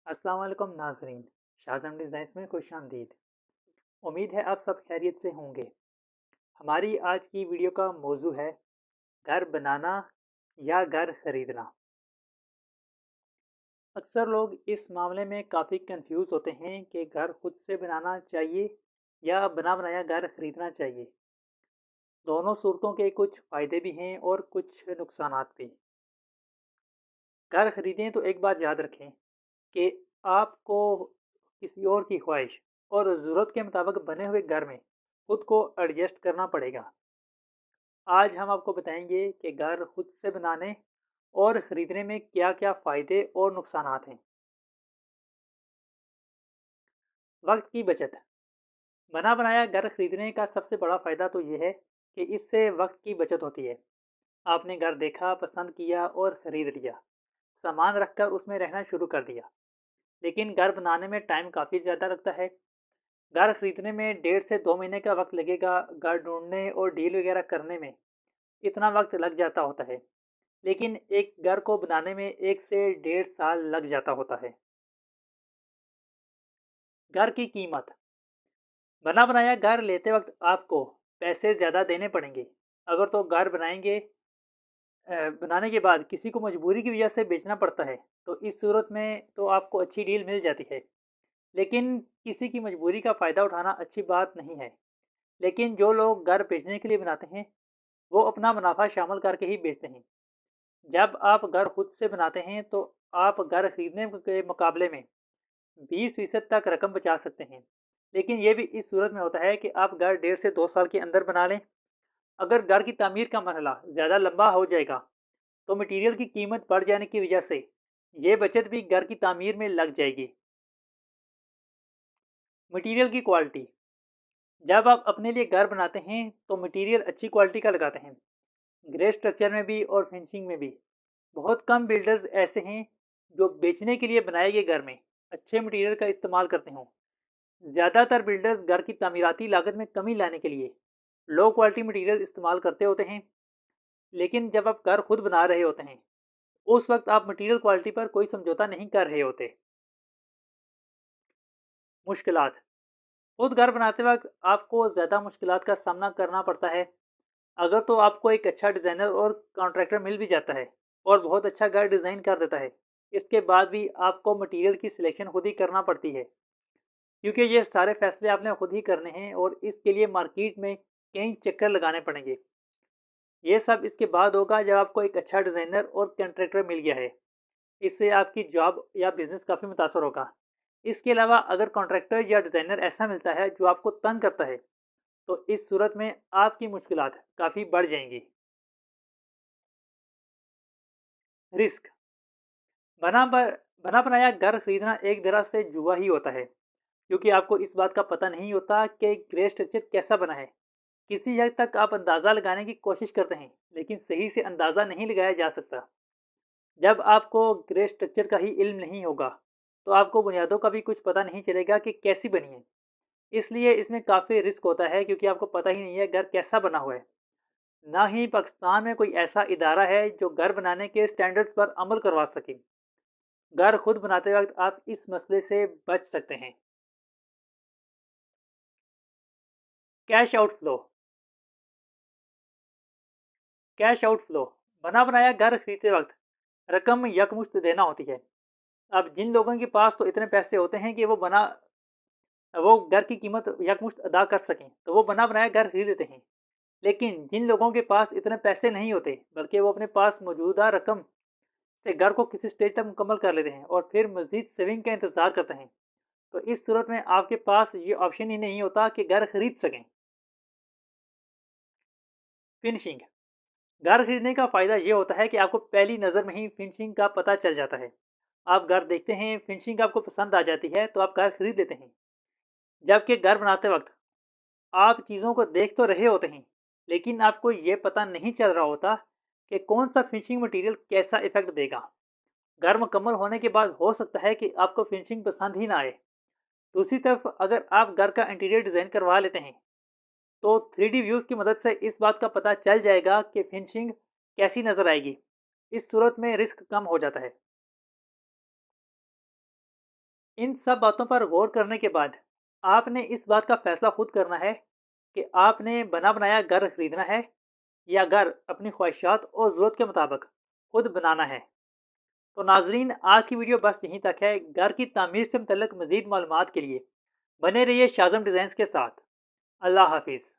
अस्सलाम वालेकुम नाजरीन। शाहजम डिज़ाइंस में खुशामदीद। उम्मीद है आप सब खैरियत से होंगे। हमारी आज की वीडियो का मौजू है घर बनाना या घर खरीदना। अक्सर लोग इस मामले में काफ़ी कंफ्यूज होते हैं कि घर खुद से बनाना चाहिए या बना बनाया घर खरीदना चाहिए। दोनों सूरतों के कुछ फ़ायदे भी हैं और कुछ नुकसानात भी। घर खरीदें तो एक बात याद रखें कि आपको किसी और की ख्वाहिश और ज़रूरत के मुताबिक बने हुए घर में खुद को एडजस्ट करना पड़ेगा। आज हम आपको बताएंगे कि घर खुद से बनाने और ख़रीदने में क्या-क्या फ़ायदे और नुकसानात हैं। वक्त की बचत। बना बनाया घर खरीदने का सबसे बड़ा फ़ायदा तो ये है कि इससे वक्त की बचत होती है। आपने घर देखा, पसंद किया और ख़रीद लिया। सामान रखकर उसमें रहना शुरू कर दिया। लेकिन घर बनाने में टाइम काफ़ी ज़्यादा लगता है। घर खरीदने में 1.5 से 2 महीने का वक्त लगेगा। घर ढूंढने और डील वगैरह करने में इतना वक्त लग जाता होता है। लेकिन एक घर को बनाने में 1 से 1.5 साल लग जाता होता है। घर की कीमत। बना बनाया घर लेते वक्त आपको पैसे ज़्यादा देने पड़ेंगे। अगर तो घर बनाने के बाद किसी को मजबूरी की वजह से बेचना पड़ता है तो इस सूरत में तो आपको अच्छी डील मिल जाती है। लेकिन किसी की मजबूरी का फ़ायदा उठाना अच्छी बात नहीं है। लेकिन जो लोग घर बेचने के लिए बनाते हैं वो अपना मुनाफा शामिल करके ही बेचते हैं। जब आप घर खुद से बनाते हैं तो आप घर खरीदने के मुकाबले में 20% तक रकम बचा सकते हैं। लेकिन ये भी इस सूरत में होता है कि आप घर 1.5 से 2 साल के अंदर बना लें। अगर घर की तामीर का मरहला ज़्यादा लंबा हो जाएगा तो मटीरियल की कीमत बढ़ जाने की वजह से ये बचत भी घर की तामीर में लग जाएगी। मटीरियल की क्वालिटी। जब आप अपने लिए घर बनाते हैं तो मटीरियल अच्छी क्वालिटी का लगाते हैं। ग्रे स्ट्रक्चर में भी और फिनिशिंग में भी। बहुत कम बिल्डर्स ऐसे हैं जो बेचने के लिए बनाए गए घर में अच्छे मटीरियल का इस्तेमाल करते हों। ज़्यादातर बिल्डर्स घर की तामीराती लागत में कमी लाने के लिए लो क्वालिटी मटीरियल इस्तेमाल करते होते हैं। लेकिन जब आप घर खुद बना रहे होते हैं उस वक्त आप मटीरियल क्वालिटी पर कोई समझौता नहीं कर रहे होते। मुश्किलात। खुद घर बनाते वक्त आपको ज़्यादा मुश्किलात का सामना करना पड़ता है। अगर तो आपको एक अच्छा डिज़ाइनर और कॉन्ट्रैक्टर मिल भी जाता है और बहुत अच्छा घर डिज़ाइन कर देता है, इसके बाद भी आपको मटेरियल की सिलेक्शन खुद ही करना पड़ती है, क्योंकि ये सारे फैसले आपने खुद ही करने हैं और इसके लिए मार्केट में कई चक्कर लगाने पड़ेंगे। ये सब इसके बाद होगा जब आपको एक अच्छा डिज़ाइनर और कॉन्ट्रैक्टर मिल गया है। इससे आपकी जॉब या बिज़नेस काफ़ी मुतासर होगा। इसके अलावा अगर कॉन्ट्रैक्टर या डिज़ाइनर ऐसा मिलता है जो आपको तंग करता है तो इस सूरत में आपकी मुश्किलात काफ़ी बढ़ जाएंगी। रिस्क। बना ब- बना बनाया घर खरीदना एक तरह से जुआ ही होता है, क्योंकि आपको इस बात का पता नहीं होता कि ग्रे स्ट्रक्चर कैसा बना है। किसी हद तक आप अंदाज़ा लगाने की कोशिश करते हैं लेकिन सही से अंदाज़ा नहीं लगाया जा सकता। जब आपको ग्रे स्ट्रक्चर का ही इल्म नहीं होगा तो आपको बुनियादों का भी कुछ पता नहीं चलेगा कि कैसी बनी है। इसलिए इसमें काफ़ी रिस्क होता है, क्योंकि आपको पता ही नहीं है घर कैसा बना हुआ है। ना ही पाकिस्तान में कोई ऐसा इदारा है जो घर बनाने के स्टैंडर्ड्स पर अमल करवा सके। घर खुद बनाते वक्त आप इस मसले से बच सकते हैं। Cash outflow. Cash outflow. बना बनाया घर खरीदते वक्त रकम यकमुश्त देना होती है। अब जिन लोगों के पास तो इतने पैसे होते हैं कि वो घर की कीमत यकमुश्त अदा कर सकें तो वो बना बनाया घर खरीद लेते हैं। लेकिन जिन लोगों के पास इतने पैसे नहीं होते बल्कि वो अपने पास मौजूदा रकम से घर को किसी स्टेज तक मुकम्मल कर लेते हैं और फिर मज़ीद सेविंग का इंतज़ार करते हैं, तो इस सूरत में आपके पास ये ऑप्शन ही नहीं होता कि घर खरीद सकें। फिनिशिंग। घर खरीदने का फ़ायदा ये होता है कि आपको पहली नज़र में ही फिनिशिंग का पता चल जाता है। आप घर देखते हैं, फिनिशिंग आपको पसंद आ जाती है तो आप घर खरीद लेते हैं। जबकि घर बनाते वक्त आप चीज़ों को देख तो रहे होते हैं लेकिन आपको ये पता नहीं चल रहा होता कि कौन सा फिनिशिंग मटेरियल कैसा इफेक्ट देगा। घर मुकम्मल होने के बाद हो सकता है कि आपको फिनिशिंग पसंद ही ना आए। दूसरी तरफ अगर आप घर का इंटीरियर डिज़ाइन करवा लेते हैं तो 3D व्यूज़ की मदद से इस बात का पता चल जाएगा कि फिनिशिंग कैसी नज़र आएगी। इस सूरत में रिस्क कम हो जाता है। इन सब बातों पर गौर करने के बाद आपने इस बात का फैसला खुद करना है कि आपने बना बनाया घर खरीदना है या घर अपनी ख्वाहिशात और ज़रूरत के मुताबिक खुद बनाना है। तो नाजरीन, आज की वीडियो बस यहीं तक है। घर की तामीर से मुतल्लिक मज़ीद मालूमात के लिए बने रहिए शाज़म डिज़ाइंस के साथ। अल्लाह हाफिज़।